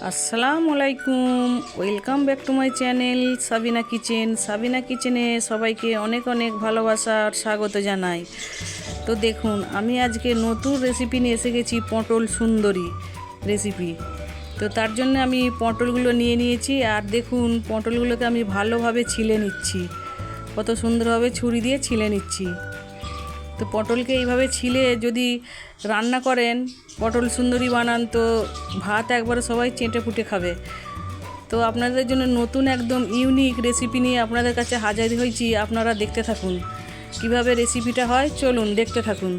আসসালামু আলাইকুম, welcome back to my channel Sabina kitchen. Sabina কিচেনে সবাইকে অনেক অনেক ভালোবাসা আর স্বাগত জানাই। তো দেখুন, আমি আজকে নতুন রেসিপি নিয়ে এসে গেছি, পটল সুন্দরী রেসিপি। তো তার জন্য আমি পটলগুলো নিয়ে নিয়েছি, আর দেখুন পটলগুলোকে আমি ভালোভাবে ছিলে নিচ্ছি, কত সুন্দরভাবে ছুরি দিয়ে ছিলে নিচ্ছি। তো পটলকে এইভাবে ছিলে যদি রান্না করেন, পটল সুন্দরী বানান, তো ভাত একবারে সবাই চেটে পুটে খাবে। তো আপনাদের জন্য নতুন একদম ইউনিক রেসিপি নিয়ে আপনাদের কাছে হাজির হয়েছি। আপনারা দেখতে থাকুন কিভাবে রেসিপিটা হয়, চলুন দেখতে থাকুন।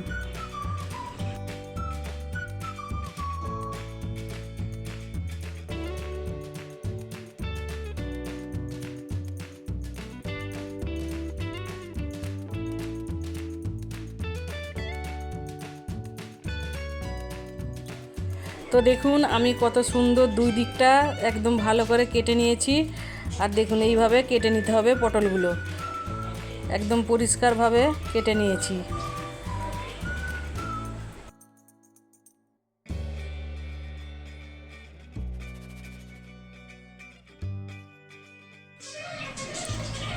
তো দেখুন আমি কত সুন্দর দুই দিকটা একদম ভালো করে কেটে নিয়েছি। আর দেখুন এইভাবে কেটে নিতে হবে, পটলগুলো একদম পরিষ্কারভাবে কেটে নিয়েছি।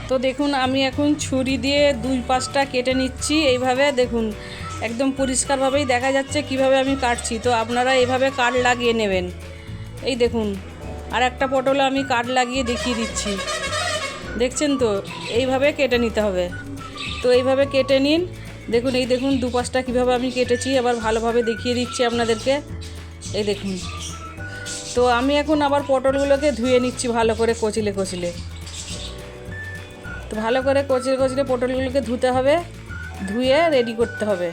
তো দেখুন আমি এখন ছুরি দিয়ে দুই পাশটা কেটে নিচ্ছি। এইভাবে দেখুন একদম পরিষ্কারভাবেই দেখা যাচ্ছে কিভাবে আমি কাটছি। তো আপনারা এইভাবে কাট লাগিয়ে নেবেন। এই দেখুন আর একটা পটলে আমি কাট লাগিয়ে দেখিয়ে দিচ্ছি, দেখছেন তো? এইভাবে কেটে নিতে হবে। তো এইভাবে কেটে নিন। দেখুন এই দেখুন দুপাশটা কীভাবে আমি কেটেছি, আবার ভালোভাবে দেখিয়ে দিচ্ছি আপনাদেরকে। এই দেখুন। তো আমি এখন আবার পটলগুলোকে ধুয়ে নিচ্ছি ভালো করে কচলে কচলে। তো ভালো করে কচলে কচলে পটলগুলোকে ধুতে হবে, ধুয়ে রেডি করতে হবে।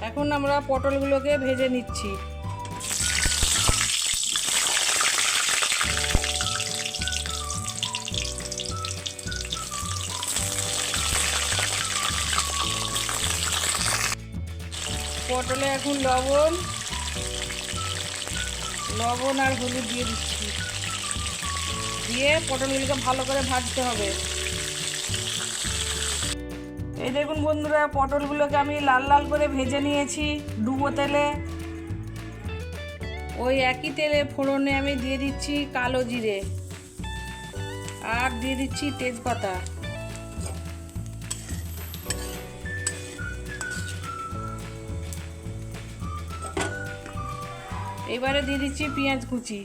এখন আমরা পটলগুলোকে ভেজে নিচ্ছি। পটলে এখন লবণ আর হলুদ দিয়ে দিচ্ছি, দিয়ে পটলগুলোকে ভালো করে ভাজতে হবে। এই দেখুন বন্ধুরা, পটলগুলোকে আমি লাল লাল করে ভেজে নিয়েছি ডুবো তেলে। ওই একই তেলে ফোড়নে আমি দিয়ে দিচ্ছি কালো জিরে, আর দিয়ে দিচ্ছি তেজপাতা। এবারে দিয়ে দিচ্ছি পেঁয়াজ কুচি।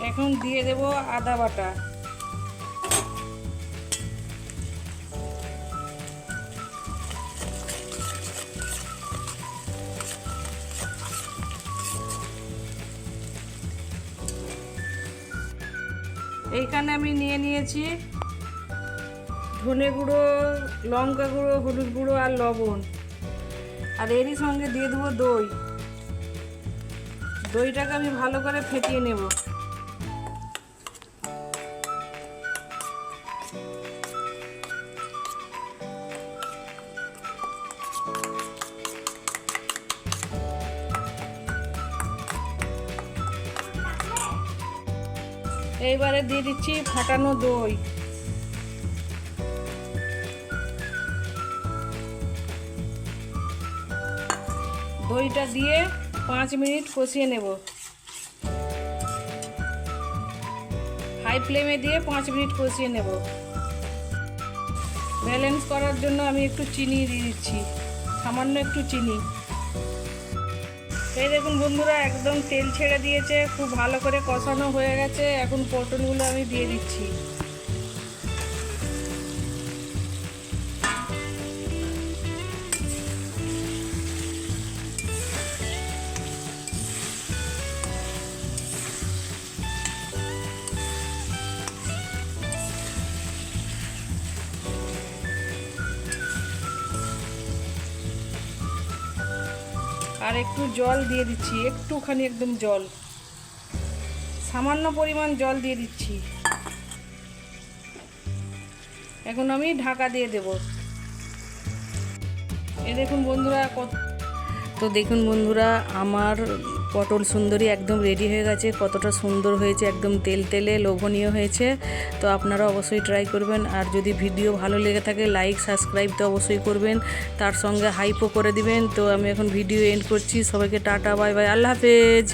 এখন দিয়ে দেব আদা বাটা। এইখানে আমি নিয়ে নিয়েছি ধনে গুঁড়ো, লঙ্কা গুঁড়ো, হলুদ গুঁড়ো আর লবণ। আর এরই সঙ্গে দিয়ে দেবো দই। দইটাকে আমি ভালো করে ফেটিয়ে নেব। এইবারে দিয়ে দিচ্ছি ফাটানো দই। দইটা দিয়ে 5 মিনিট কষিয়ে নেব। হাই ফ্লেমে দিয়ে 5 মিনিট কষিয়ে নেব। ব্যালেন্স করার জন্য আমি একটু চিনি দিয়ে দিচ্ছি, সামান্য একটু চিনি। এই দেখুন বন্ধুরা, একদম তেল ছেড়ে দিয়েছে, খুব ভালো করে কষানো হয়ে গেছে। এখন পটলগুলো আমি দিয়ে দিচ্ছি। আর একটু জল দিয়ে দিচ্ছি, একটুখানি একদম জল, সামান্য পরিমাণ জল দিয়ে দিচ্ছি। এখন আমি ঢাকা দিয়ে দেব। দেখুন বন্ধুরা দেখুন বন্ধুরা, আমার পটল সুন্দরী একদম রেডি হয়ে গেছে। কতটা সুন্দর হয়েছে, একদম তেল তেলে লোভনীয় হয়েছে। তো আপনারা অবশ্যই ট্রাই করবেন। আর যদি ভিডিও ভালো লেগে থাকে লাইক সাবস্ক্রাইব তো অবশ্যই করবেন, তার সঙ্গে হাইপও করে দিবেন। তো আমি এখন ভিডিও এন্ড করছি। সবাইকে টাটা, বাই বাই, আল্লাহ হাফেজ।